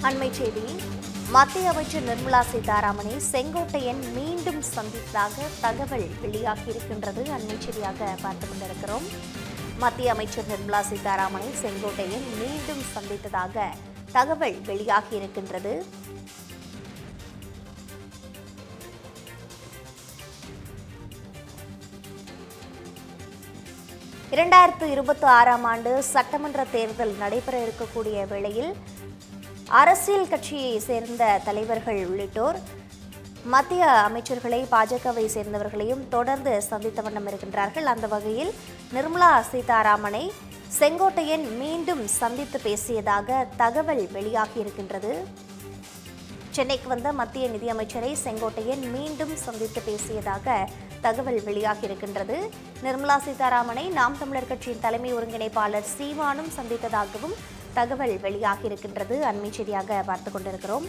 அண்மை செய்தி. மத்திய அமைச்சர் நிர்மலா சீதாராமனை செங்கோட்டையன் மீண்டும் சந்தித்ததாக தகவல் வெளியாகியிருக்கின்றது. அண்மை செய்தியாக பார்த்துக் கொண்டிருக்கிறோம். மத்திய அமைச்சர் நிர்மலா சீதாராமனை செங்கோட்டையன் மீண்டும் சந்தித்ததாக தகவல் வெளியாகியிருக்கின்றது. இரண்டாயிரத்து 26ஆம் ஆண்டு சட்டமன்ற தேர்தல் நடைபெற இருக்கக்கூடிய வேளையில் அரசியல் கட்சியை சேர்ந்த தலைவர்கள் உள்ளிட்டோர் மத்திய அமைச்சர்களை பாஜகவை சேர்ந்தவர்களையும் தொடர்ந்து சந்தித்த வண்ணம் இருக்கின்றார்கள். அந்த வகையில் நிர்மலா சீதாராமனை செங்கோட்டையன் மீண்டும் சந்தித்து பேசியதாக தகவல் வெளியாகியிருக்கின்றது. சென்னைக்கு வந்த மத்திய நிதியமைச்சரை செங்கோட்டையன் மீண்டும் சந்தித்து பேசியதாக தகவல் வெளியாகியிருக்கின்றது. நிர்மலா சீதாராமனை நாம் தமிழர் கட்சியின் தலைமை ஒருங்கிணைப்பாளர் சீமானும் சந்தித்ததாகவும் தகவல் வெளியாகியிருக்கின்றது. அண்மை செய்தியாக பார்த்துக் கொண்டிருக்கிறோம்.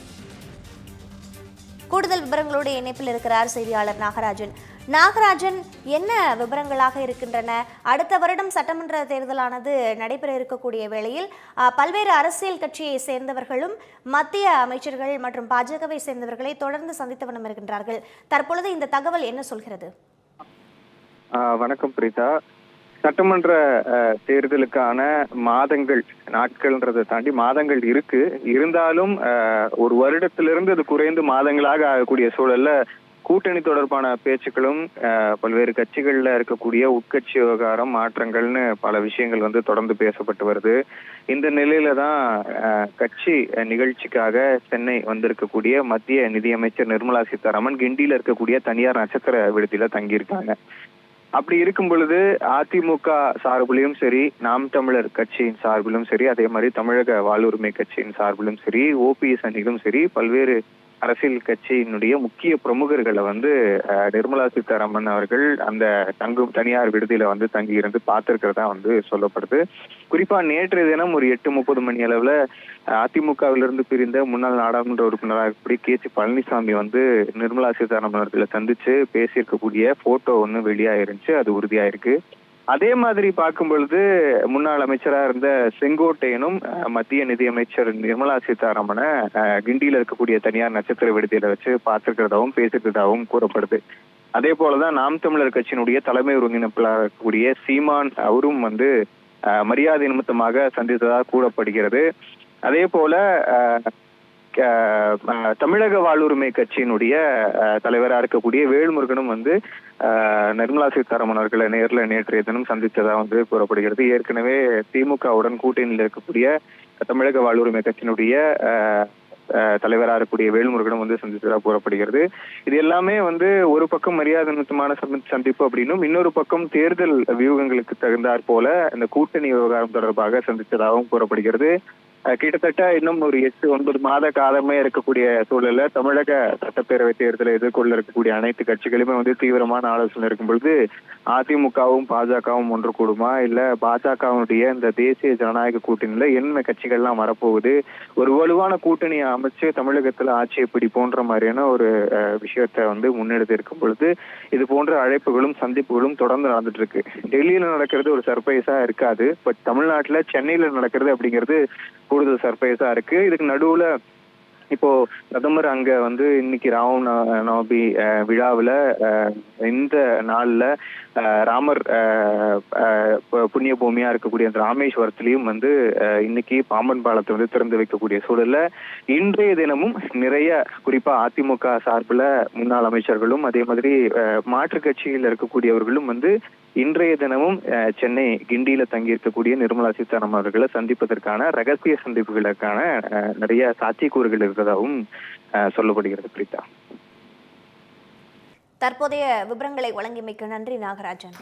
கூடுதல் விவரங்களோடு இணைப்பில் இருக்கிறார் செய்தியாளர் நாகராஜன். என்ன விவரங்களாக இருக்கின்றன? அடுத்த வருடம் சட்டமன்ற தேர்தலானது நடைபெற இருக்கக்கூடிய வேளையில் பல்வேறு அரசியல் கட்சியை சேர்ந்தவர்களும் மத்திய அமைச்சர்கள் மற்றும் பாஜகவை சேர்ந்தவர்களை தொடர்ந்து சந்தித்த வண்ணம் இருக்கின்றார்கள். தற்பொழுது இந்த தகவல் என்ன சொல்கிறது? வணக்கம் பிரீதா. சட்டமன்ற தேர்தலுக்கான நாட்கள்ன்றதை தாண்டி மாதங்கள் இருந்தாலும் ஒரு வருடத்திலிருந்து அது குறைந்து மாதங்களாக ஆகக்கூடிய சூழல்ல கூட்டணி தொடர்பான பேச்சுக்களும் பல்வேறு கட்சிகள்ல இருக்கக்கூடிய உட்கட்சி விவகாரம் மாற்றங்கள்னு பல விஷயங்கள் தொடர்ந்து பேசப்பட்டு வருது. இந்த நிலையில தான் கட்சி நிகழ்ச்சிக்காக சென்னை வந்திருக்கக்கூடிய மத்திய நிதியமைச்சர் நிர்மலா சீதாராமன் கிண்டியில இருக்கக்கூடிய தனியார் நட்சத்திர விடுதியில தங்கியிருக்காங்க. அப்படி இருக்கும் பொழுது அதிமுக சார்பிலும் சரி, நாம் தமிழர் கட்சியின் சார்பிலும் சரி, அதே மாதிரி தமிழக வாழ்வுரிமை கட்சியின் சார்பிலும் சரி, ஓபிஎஸ் அணியிலும் சரி, பல்வேறு அரசியல் கட்சியினுடைய முக்கிய பிரமுகர்களை நிர்மலா சீதாராமன் அவர்கள் அந்த தனியார் விடுதியில தங்கி இருந்து பார்த்திருக்கிறதா சொல்லப்படுது. குறிப்பா நேற்றைய தினம் ஒரு 8:30 மணி அளவுல அதிமுகவிலிருந்து பிரிந்த முன்னாள் நாடாளுமன்ற உறுப்பினராக இருக்கக்கூடிய கே.சி. பழனிசாமி நிர்மலா சீதாராமன் அவர்களை சந்திச்சு பேசியிருக்கக்கூடிய போட்டோ வெளியாயிருந்துச்சு. அது உறுதியாயிருக்கு. அதே மாதிரி பார்க்கும் பொழுது முன்னாள் அமைச்சராக இருந்த செங்கோட்டையனும் மத்திய நிதியமைச்சர் நிர்மலா சீதாராமனை கிண்டியில இருக்கக்கூடிய தனியார் நட்சத்திர விடுதியில வச்சு பார்த்திருக்கிறதாவும் பேசியிருக்கிறதாவும் கூறப்படுது. அதே போலதான் நாம் தமிழர் கட்சியினுடைய தலைமை ஒருங்கிணைப்பாளராக இருக்கக்கூடிய சீமான் அவரும் மரியாதை நிமித்தமாக சந்தித்ததாக கூறப்படுகிறது. அதே போல தமிழக வாழ்வுரிமை கட்சியினுடைய தலைவராக இருக்கக்கூடிய வேல்முருகனும் நிர்மலா சீதாராமன் அவர்களை நேற்றைய தினம் சந்தித்ததா கூறப்படுகிறது. ஏற்கனவே திமுகவுடன் கூட்டணியில் இருக்கக்கூடிய தமிழக வாழ்வுரிமை கட்சியினுடைய தலைவராக இருக்கக்கூடிய வேல்முருகனும் சந்தித்ததாக கூறப்படுகிறது. இது எல்லாமே ஒரு பக்கம் மரியாதை நிமித்தமான சந்திப்பு அப்படின்னும், இன்னொரு பக்கம் தேர்தல் வியூகங்களுக்கு தகுந்தாற் போல இந்த கூட்டணி விவகாரம் தொடர்பாக சந்தித்ததாகவும் கூறப்படுகிறது. கிட்டத்தட்ட இன்னும் ஒரு 8-9 மாத காலமே இருக்கக்கூடிய சூழல்ல தமிழக சட்டப்பேரவை தேர்தலை எதிர்கொள்ள இருக்கக்கூடிய அனைத்து கட்சிகளுமே தீவிரமான ஆலோசனை இருக்கும் பொழுது அதிமுகவும் பாஜகவும் ஒன்று கூடுமா, இல்ல பாஜகவுடைய இந்த தேசிய ஜனநாயக கூட்டணியில என்ன கட்சிகள்லாம் வரப்போகுது, ஒரு வலுவான கூட்டணியை அமைச்சு தமிழகத்துல ஆட்சியை பிடிப்போன்ற மாதிரியான ஒரு விஷயத்த முன்னெடுத்து இருக்கும் பொழுது இது போன்ற அழைப்புகளும் சந்திப்புகளும் தொடர்ந்து நடந்துட்டு இருக்கு. டெல்லியில நடக்கிறது ஒரு சர்ப்ரைஸா இருக்காது. பட் தமிழ்நாட்டுல சென்னையில நடக்கிறது அப்படிங்கிறது கூடுதல் சர்ப்ரைஸா இருக்கு. இதுக்கு நடுவுல இப்போ பிரதமர் அங்க இன்னைக்கு ராமநவமி விழாவுல இந்த நாள்ல ராமர் புண்ணிய பூமியா இருக்கக்கூடிய அந்த ராமேஸ்வரத்திலையும் இன்னைக்கு பாம்பன் பாலத்தை திறந்து வைக்கக்கூடிய சூழல்ல இன்றைய தினமும் நிறைய குறிப்பா அதிமுக சார்பில் முன்னாள் அமைச்சர்களும் அதே மாதிரி மாற்றுக் கட்சியில் இருக்கக்கூடியவர்களும் இன்றைய தினமும் சென்னை கிண்டியில தங்கி இருக்கக்கூடிய நிர்மலா சீதாராமன் அவர்களை சந்திப்பதற்கான ரகசிய சந்திப்புகளுக்கான நிறைய சாத்தியக்கூறுகள் இருக்கிறதாகவும் சொல்லப்படுகிறது. பிரீதா, தற்போதைய விவரங்களை வழங்கியமைக்கு நன்றி நாகராஜன்.